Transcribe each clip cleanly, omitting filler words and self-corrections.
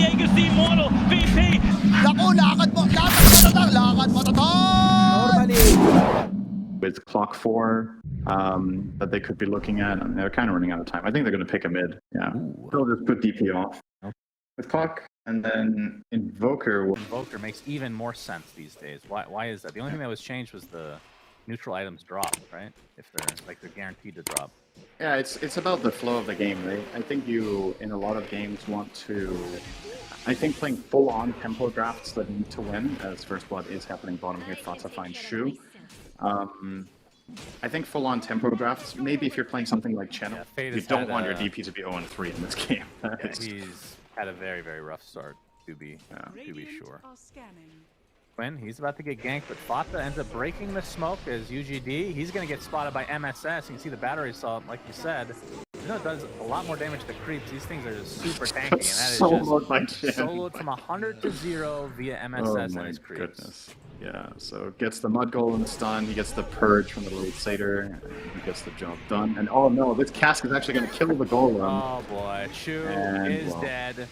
Diego's the immortal VP. Naku, lakad Normally. With clock 4 that they could be looking at, and they're kind of running out of time. I think they're going to pick a mid. Yeah, they'll just put DP off with clock, and then Invoker. Invoker makes even more sense these days. Why is that? The only thing that was changed was the neutral items drop, right? If they're guaranteed to drop. Yeah, it's about the flow of the game, right? I think you in a lot of games want to. I think playing full-on tempo drafts that need to win, as First Blood is happening bottom here. Fatsa finds Shu. I think full-on tempo drafts, maybe if you're playing something like Chen, you don't want your DP to be 0-3 in this game. Yeah, he's had a very, very rough start, to be sure. Quinn, he's about to get ganked, but Fatsa ends up breaking the smoke as UGD. He's going to get spotted by MSS. You can see the battery assault, like you said. You know, it does a lot more damage to creeps. These things are just super tanky, and that is just soloed from 100 to 0 via MSS and his creeps. Goodness. Yeah, so gets the Mud Golem stun, he gets the Purge from the Late Satyr, and he gets the job done. And oh no, this Cask is actually going to kill the Golem. Oh boy, Shu is dead.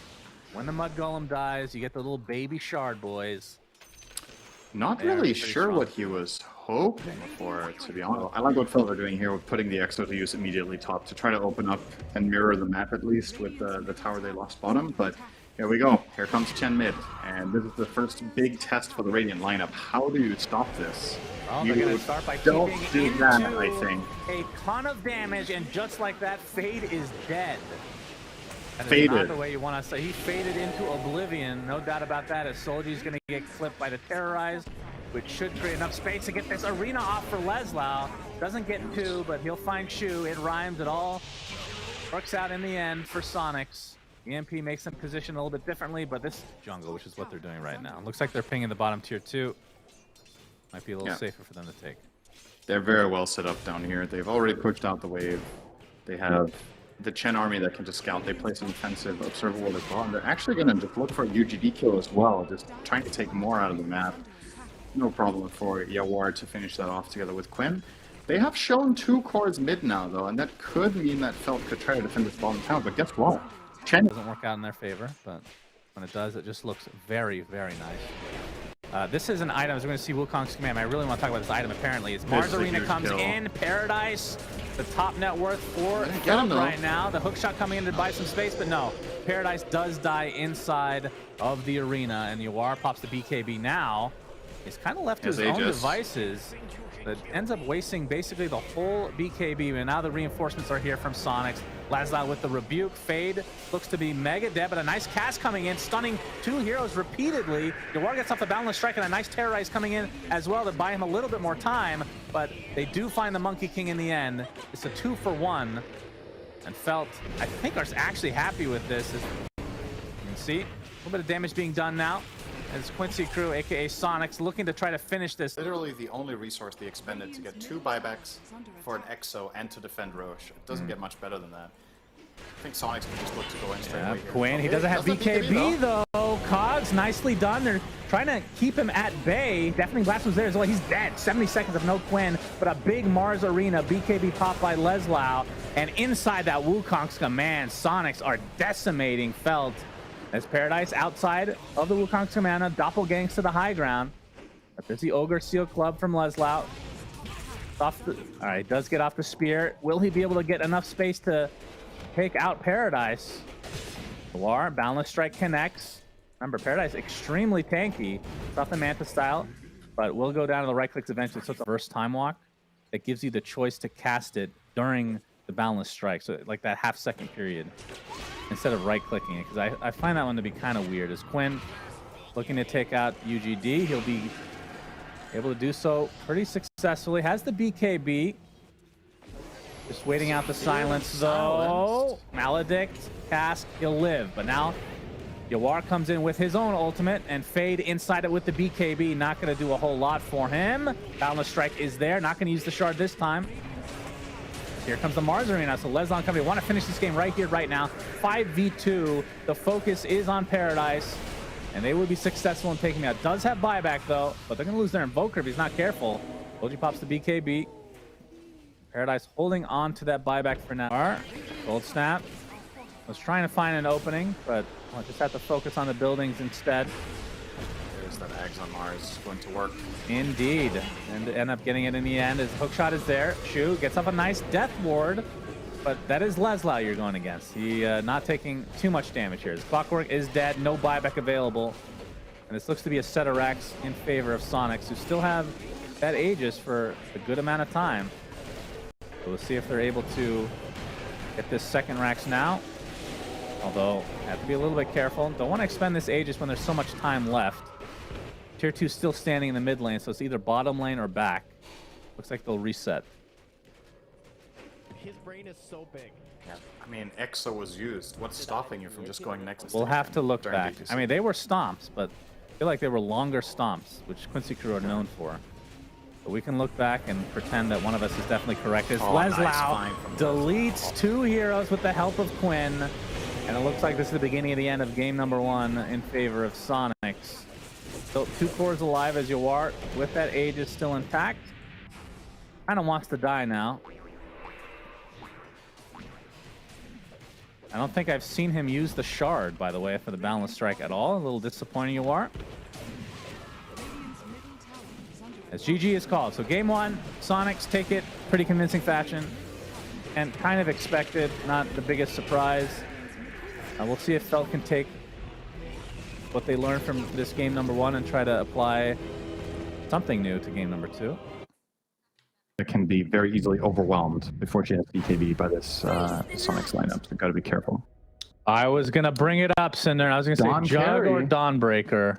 When the Mud Golem dies, you get the little baby shard, boys. Not really sure what he was hoping for, to be honest. I like what Phil are doing here with putting the Exo to use immediately top to try to open up and mirror the map at least with the tower they lost bottom, but here we go. Here comes Chen mid, and this is the first big test for the Radiant lineup. How do you stop this? Well, they're going to start by don't do that, I think. A ton of damage, and just like that, Fade is dead. That is Faded. not the way you want to say. He faded into oblivion, no doubt about that, as Soldier's going to get clipped by the Terrorized, which should create enough space to get this arena off for Leslau. Doesn't get 2, but he'll find Shu. It rhymes. It all works out in the end for Soniqs. EMP makes them position a little bit differently, but this jungle, which is what they're doing right now. Looks like they're pinging the bottom tier 2. Might be a little safer for them to take. They're very well set up down here. They've already pushed out the wave. They have the Chen army that can just scout. They place an offensive observer ward as well, and they're actually going to just look for a UGD kill as well, just trying to take more out of the map. No problem for Yawar to finish that off together with Quinn. They have shown 2 cores mid now, though, and that could mean that Felt could try to defend this bottom tower, but guess what? Chen doesn't work out in their favor, but when it does, it just looks very, very nice. This is an item, as we're going to see Wukong's command. I really want to talk about this item, apparently. As Mars Arena comes in, Paradise, the top net worth for Felt right now. The hookshot coming in to buy some space, but no. Paradise does die inside of the arena, and Yawar pops the BKB now. He's kind of left to his own devices. That ends up wasting basically the whole BKB, and now the reinforcements are here from Soniqs. Leslau with the rebuke. Fade looks to be mega dead, but a nice cast coming in, stunning 2 heroes repeatedly. Yawar gets off the Boundless Strike, and a nice Terrorize coming in as well to buy him a little bit more time, but they do find the Monkey King in the end. It's a 2-for-1, and Felt, I think, are actually happy with this. You can see a little bit of damage being done now. As Quincy Crew, aka Soniqs, looking to try to finish this. Literally the only resource they expended to get 2 buybacks for an Exo and to defend Roche. It doesn't get much better than that. I think Soniqs can just look to go in straight away here. Quinn, he doesn't have BKB though. Cogs, nicely done. They're trying to keep him at bay. Definitely Glass was there as well. He's dead. 70 seconds of no Quinn, but a big Mars Arena BKB pop by Leslau. And inside that Wukong's command, Soniqs are decimating Felt. As Paradise outside of the Wukong's command, doppelgangs to the high ground. But there's the Ogre Seal Club from Leslau. All right, does get off the spear. Will he be able to get enough space to take out Paradise? War, Boundless Strike connects. Remember, Paradise extremely tanky. It's off the Manta style, but will go down to the right clicks eventually. So it's a first time walk that gives you the choice to cast it during the Boundless Strike. So like that half-second period, instead of right-clicking it, because I find that one to be kind of weird. As Quinn looking to take out UGD, he'll be able to do so pretty successfully. Has the BKB. Just waiting out the silence, though. Maledict, Cask, he'll live. But now Yawar comes in with his own ultimate, and Fade inside it with the BKB. Not going to do a whole lot for him. Boundless Strike is there. Not going to use the shard this time. Here comes the Mars Arena, so Leslau Company want to finish this game right here, right now. 5v2. The focus is on Paradise, and they will be successful in taking me out. Does have buyback, though, but they're going to lose their Invoker if he's not careful. OG pops the BKB. Paradise holding on to that buyback for now. Gold Snap. Was trying to find an opening, but I'll just have to focus on the buildings instead. There's that Ags on Mars going to work. Indeed. And end up getting it in the end. His hookshot is there. Shu gets up a nice death ward, but that is Leslau you're going against. He not taking too much damage here. His Clockwork is dead. No buyback available. And this looks to be a set of racks in favor of Soniqs, who still have that Aegis for a good amount of time. So we'll see if they're able to get this second racks now. Although, have to be a little bit careful. Don't want to expend this Aegis when there's so much time left. Tier 2 still standing in the mid lane, so it's either bottom lane or back. Looks like they'll reset. His brain is so big. Yeah. I mean, EXO was used. What's stopping you from just going next? We'll have to look during back. BTC? I mean, they were stomps, but I feel like they were longer stomps, which Quincy Crew are known for. But we can look back and pretend that one of us is definitely correct. As Nice Leslau find from deletes 2 heroes with the help of Quinn. And it looks like this is the beginning of the end of game number 1 in favor of Soniqs. So 2 cores alive as Yawar with that Aegis still intact. Kind of wants to die now. I don't think I've seen him use the shard, by the way, for the balance strike at all. A little disappointing, Yawar. As GG is called. So game 1, Soniqs take it pretty convincing fashion. And kind of expected, not the biggest surprise. We'll see if Felt can take what they learned from this game number 1 and try to apply something new to game number 2. It can be very easily overwhelmed before she has BKB by this Soniqs lineup. So got to be careful. I was gonna bring it up, Synderen. I was gonna say Jug or Dawnbreaker.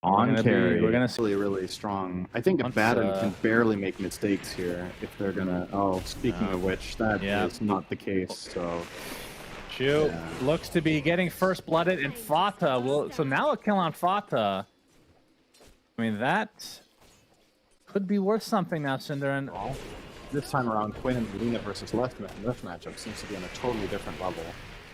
On carry. We're gonna see. Really, really strong. I think Abaddon can barely make mistakes here if they're gonna. Oh, speaking of which, that is not the case. So. Shu looks to be getting first blooded, and Fata will. So now a kill on Fata. I mean, that could be worth something now, Synderen. Well, this time around, Quinn and Lina versus Left matchup seems to be on a totally different level.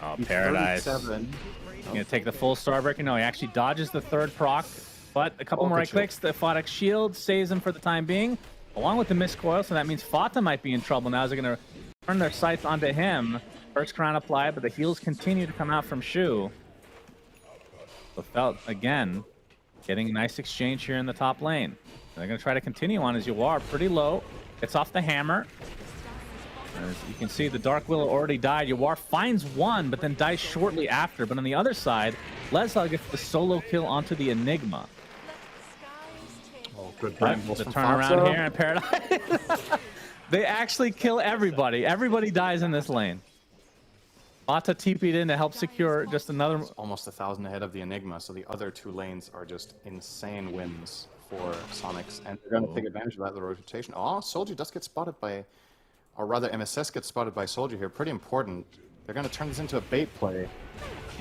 Oh, He's Paradise. 37. He's gonna take the full Starbreaker. No, he actually dodges the 3rd proc, but a couple more right clicks. The Photic shield saves him for the time being, along with the miscoil. So that means Fata might be in trouble now. As they're gonna turn their sights onto him. First crown applied, but the heals continue to come out from Shu. So Felt again getting a nice exchange here in the top lane. They're going to try to continue on as Yawar pretty low. Gets off the hammer. As you can see, the Dark Willow already died. Yawar finds one, but then dies shortly after. But on the other side, Leslau gets the solo kill onto the Enigma. Oh, good The turnaround here in Paradise. They actually kill everybody. Everybody dies in this lane. Fata TP'd in to help secure just another... Almost 1,000 ahead of the Enigma, so the other 2 lanes are just insane wins for Soniqs, and they're going to take advantage of that, the rotation. Oh, Soldier does get spotted by... Or rather, MSS gets spotted by Soldier here. Pretty important. They're going to turn this into a bait play.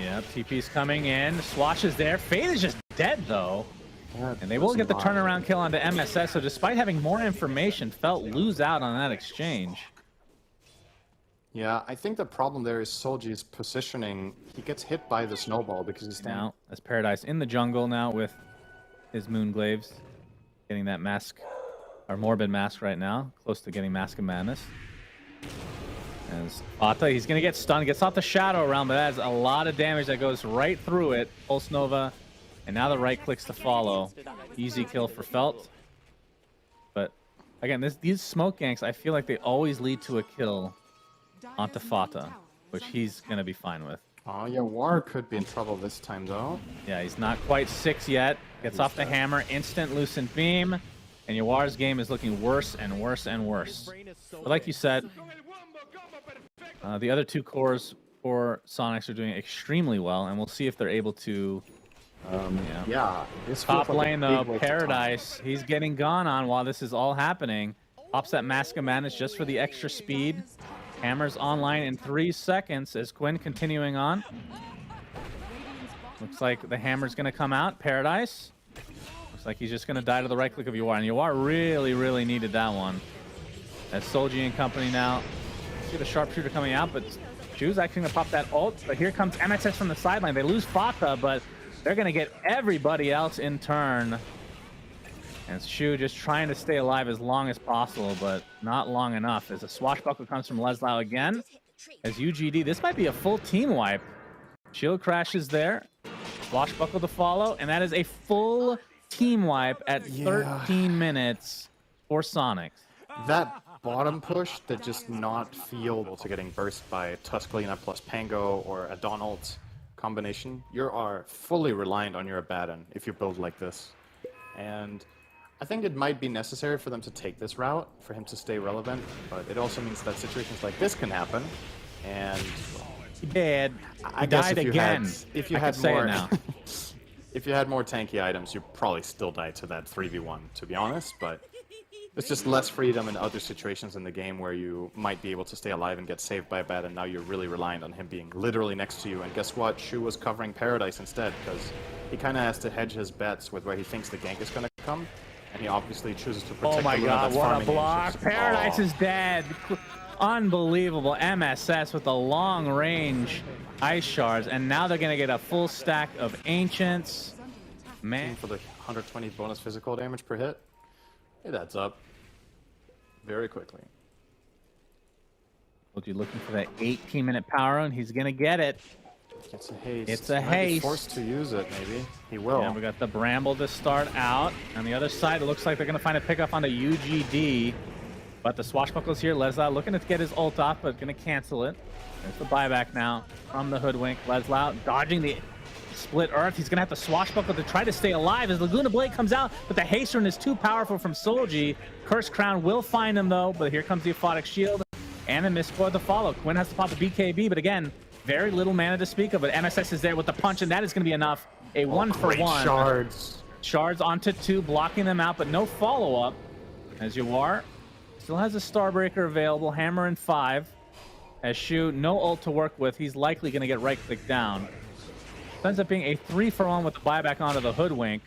Yeah, TP's coming in. Swatch is there. Fade is just dead, though. Yeah, And they will get the turnaround kill onto MSS, so despite having more information, Felt lose out on that exchange. Yeah, I think the problem there is Soldier's positioning. He gets hit by the snowball because he's Now, as Paradise in the jungle now with his Moonglaves. Getting that mask, or Morbid mask right now. Close to getting Mask of Madness. As Fata, he's going to get stunned. Gets off the Shadow Realm, but that's a lot of damage that goes right through it. Pulse Nova. And now the right clicks to follow. Easy kill for Felt. But, again, these smoke ganks, I feel like they always lead to a kill onto Fata, which he's going to be fine with. Oh, yeah, War could be in trouble this time, though. Yeah, he's not quite 6 yet. Gets off the hammer, instant Lucent Beam, and Yawar's game is looking worse and worse and worse. But like you said, the other 2 cores for Soniqs are doing extremely well, and we'll see if they're able to... This Top feels like lane, a big though, waste of Paradise, he's getting gone on while this is all happening. Pops that Mask of Madness just for the extra speed. Hammer's online in 3 seconds as Quinn continuing on. Looks like the hammer's going to come out. Paradise. Looks like he's just going to die to the right click of Yawar. And Yawar really, really needed that one. As Solji and company now. See the sharpshooter coming out, but Shu's actually going to pop that ult. But here comes MXS from the sideline. They lose Fata, but they're going to get everybody else in turn. And Shu just trying to stay alive as long as possible, but not long enough. As a swashbuckle comes from Leslau again. as UGD. This might be a full team wipe. Shield crashes there. Swashbuckle to follow, and that is a full team wipe at 13 minutes for Soniqs. That bottom push that just not feel to getting burst by Tuscalina plus Pango or a Donald combination, you are fully reliant on your Abaddon if you build like this. And I think it might be necessary for them to take this route for him to stay relevant, but it also means that situations like this can happen. And He did. I He guess died if you again. if you I had can say more, it now. if you had more tanky items, you probably still die to that 3v1, to be honest. But it's just less freedom in other situations in the game where you might be able to stay alive and get saved by a bat, and now you're really reliant on him being literally next to you. And guess what? Shu was covering Paradise instead, because he kind of has to hedge his bets with where he thinks the gank is going to come, and he obviously chooses to protect Oh my the Luna god, that's what a farming block. Ancients. Paradise Oh. is dead. Unbelievable. MSS with the long range ice shards, and now they're going to get a full stack of Ancients. Man. For the 120 bonus physical damage per hit, it adds up very quickly. Told you looking for that 18-minute power run. He's going to get it. It's a haste. It's a He might be haste. forced to use it, maybe. He will. Yeah, we got the Bramble to start out. On the other side, it looks like they're going to find a pickup on the UGD. But the Swashbuckle's here. Leslau looking to get his ult off, but going to cancel it. There's the buyback now from the Hoodwink. Leslau dodging the split earth. He's going to have to Swashbuckle to try to stay alive as Laguna Blade comes out, but the haste rune is too powerful from Solji. Curse Crown will find him, though, but here comes the Aphotic Shield and the Mistborn to follow. Quinn has to pop a BKB, but again, very little mana to speak of, but MSS is there with the punch, and that is going to be enough. A one-for-one. Shards. Shards onto 2, blocking them out, but no follow-up. As Yawar still has a Starbreaker available, Hammer in 5. As Shu, no ult to work with, he's likely going to get right-clicked down. It ends up being a 3-for-1 with the buyback onto the Hoodwink,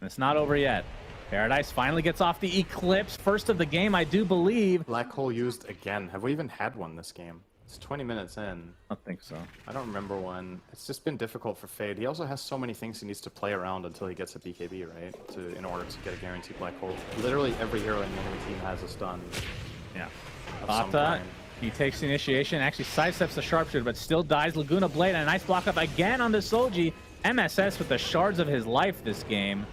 and it's not over yet. Paradise finally gets off the Eclipse, first of the game, I do believe. Black Hole used again. Have we even had one this game? It's 20 minutes in. I don't think so. I don't remember one. It's just been difficult for Fade. He also has so many things he needs to play around until he gets a BKB, right? In order to get a guaranteed Black Hole. Literally every hero in the enemy team has a stun. Yeah. Of some Bata, kind. he takes the initiation, actually sidesteps the Sharpshooter, but still dies. Laguna Blade, and a nice block up again on the Solji. MSS with the shards of his life this game.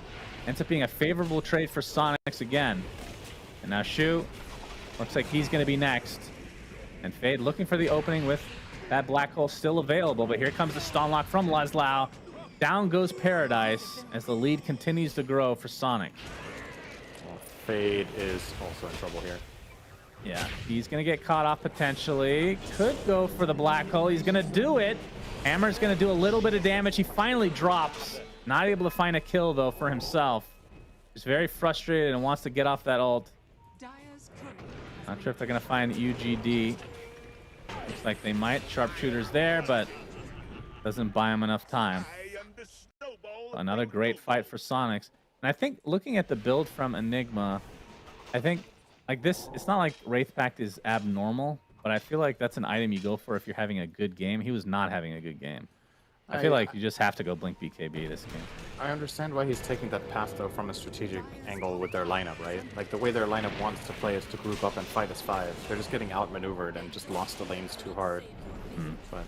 Ends up being a favorable trade for Soniqs again. And now Shu, looks like he's going to be next. And Fade looking for the opening with that Black Hole still available, but here comes the stun lock from Leslau. Down goes Paradise as the lead continues to grow for Sonic. Well, Fade is also in trouble here. Yeah, he's going to get caught off potentially. Could go for the Black Hole. He's going to do it. Hammer's going to do a little bit of damage. He finally drops. Not able to find a kill, though, for himself. He's very frustrated and wants to get off that ult. Not sure if they're going to find UGD. Looks like they might. Sharpshooter's there, but doesn't buy him enough time. Another great fight for Soniqs. And I think looking at the build from Enigma, I think like this, it's not like Wraith Pact is abnormal, but I feel like that's an item you go for if you're having a good game. He was not having a good game. I feel like you just have to go Blink BKB this game. I understand why he's taking that path, though, from a strategic angle with their lineup, right? Like, the way their lineup wants to play is to group up and fight as 5. They're just getting outmaneuvered and just lost the lanes too hard. But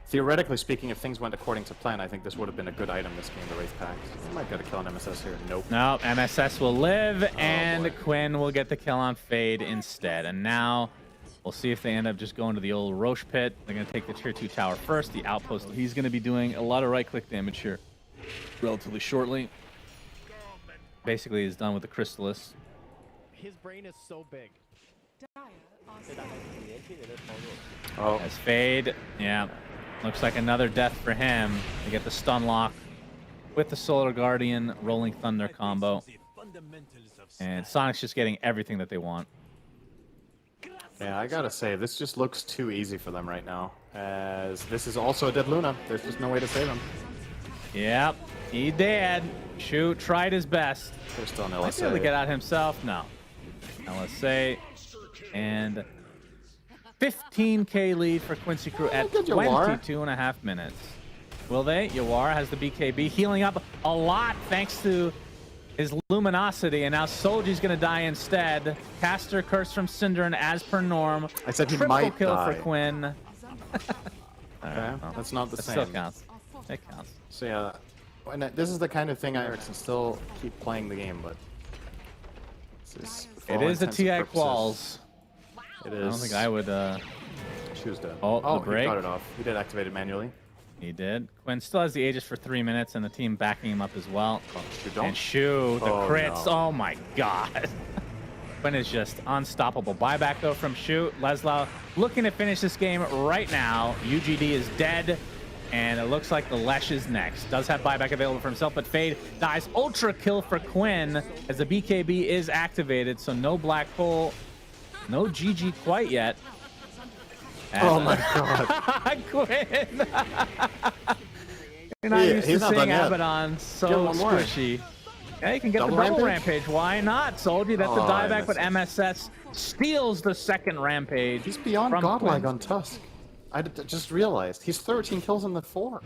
theoretically speaking, if things went according to plan, I think this would have been a good item this game, the Wraith Pact. He might get a kill on MSS here. Nope. No, MSS will live, and boy. Quinn will get the kill on Fade instead. And now we'll see if they end up just going to the old Roche pit. They're going to take the tier 2 tower first. The outpost, he's going to be doing a lot of right-click damage here relatively shortly. Basically, he's done with the Crystallis. His brain is so big. Oh, As Fade, yeah, looks like another death for him. They get the stun lock with the Solar Guardian Rolling Thunder combo. And Sonic's just getting everything that they want. yeah, I gotta say, this just looks too easy for them right now. As this is also a dead Luna. There's just no way to save him. Yep, he did. Shu tried his best. They're still in Might be able to LSA. get out himself. No. LSA. And 15k lead for Quincy Crew at Good Yawar. 22.5 minutes. Will they? Yawar has the BKB, healing up a lot thanks to his luminosity, and now Solji's going to die instead. Caster Curse from Synderen as per norm. I said he Triple might kill die. for Quinn. Okay, that's not the It same. still counts. It counts. So yeah, and this is the kind of thing I can still keep playing the game, but this is, for It all is a intents and TI purposes, quals. It I is. don't think I would. She was dead. Oh, the he break. got it off. He did activate it manually. He did. Quinn still has the Aegis for 3 minutes, and the team backing him up as well. Shoot, don't. And Shu, the Oh, crits. no. Oh my god. Quinn is just unstoppable. Buyback though from Shu. Leslau looking to finish this game right now. UGD is dead. And it looks like the Lesh is next. Does have buyback available for himself, but Fade dies. Ultra kill for Quinn as the BKB is activated. So no black hole, no GG quite yet. Oh my god. Quinn. You're not used to he's not seeing done yet. Abaddon Give so him one more. squishy. Yeah, you can get Double the double rampage? rampage. Why not, Soldier? That's the Oh, dieback, but MSS. MSS steals the second rampage. He's beyond from godlike Quinn. on Tusk. I just realized he's 13 kills in the 4.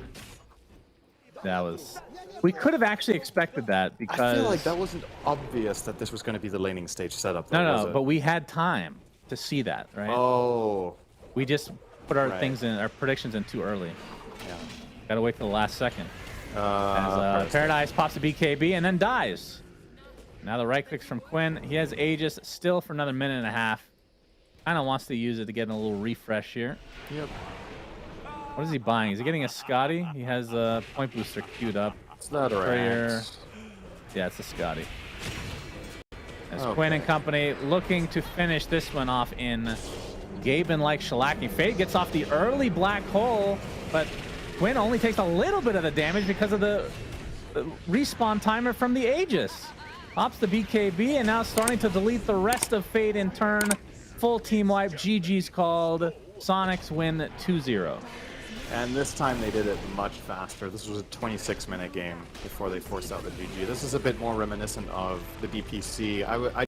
That was. We could have actually expected that because. I feel like that wasn't obvious that this was going to be the laning stage setup. Though, was No, it? but we had time to see that, right? Oh, We just put our Right. things in, our predictions in too early. yeah. Gotta wait for the last second. As Paradise pops a BKB and then dies. Now the right clicks from Quinn. He has Aegis still for another minute and a half. Kind of wants to use it to get a little refresh here. Yep. What is he buying? Is he getting a Scotty? He has a point booster queued up. It's not a Courier. Rax. Yeah, it's a Scotty. As Okay. Quinn and company looking to finish this one off in Gaben-like shellacking. Fade gets off the early black hole, but Quinn only takes a little bit of the damage because of the respawn timer from the Aegis. Pops the BKB and now starting to delete the rest of Fade in turn. Full team wipe. GG's called. Soniqs win 2-0. And this time they did it much faster. This was a 26-minute game before they forced out the GG. This is a bit more reminiscent of the DPC. I